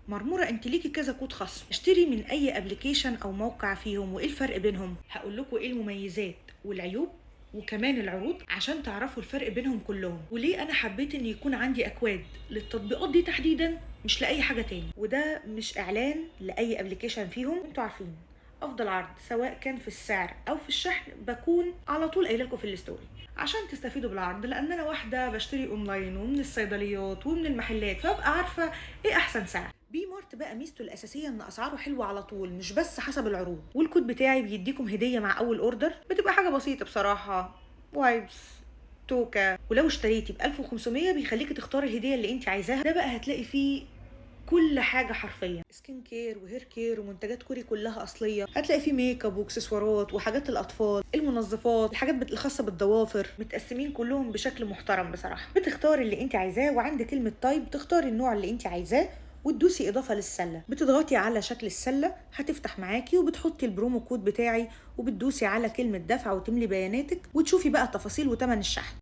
مرمورة، انت ليكي كذا كود خصم. اشتري من اي ابلكيشن او موقع فيهم، وايه الفرق بينهم؟ هقول لكم ايه المميزات والعيوب وكمان العروض عشان تعرفوا الفرق بينهم كلهم، وليه انا حبيت ان يكون عندي اكواد للتطبيقات دي تحديدا مش لاي حاجة تاني. وده مش اعلان لاي ابلكيشن فيهم، انتوا عارفين افضل عرض سواء كان في السعر او في الشحن بكون على طول قايله لكم في الستوري عشان تستفيدوا بالعرض، لان انا واحده بشتري اونلاين ومن الصيدليات ومن المحلات، فابقى عارفه ايه احسن سعر. بي مارت بقى ميزته الاساسيه ان اسعاره حلوه على طول، مش بس حسب العروض، والكود بتاعي بيديكم هديه مع اول اوردر، بتبقى حاجه بسيطه بصراحه، وايبس، توكا. ولو اشتريتي ب 1500 بيخليكي تختاري الهديه اللي انت عايزاها. ده بقى هتلاقي فيه كل حاجة حرفيا، سكين كير وهير كير ومنتجات كوري كلها أصلية. هتلاقي فيه ميك اب واكسسوارات وحاجات الأطفال، المنظفات، الحاجات الخاصة بالضوافر، متقسمين كلهم بشكل محترم بصراحة. بتختاري اللي انت عايزاه، وعند كلمة تايب تختاري النوع اللي انت عايزاه وتدوسي اضافه للسله، بتضغطي على شكل السله هتفتح معاكي، وبتحطي البرومو كود بتاعي وبتدوسي على كلمه دفع وتملي بياناتك وتشوفي بقى التفاصيل وتمن الشحن.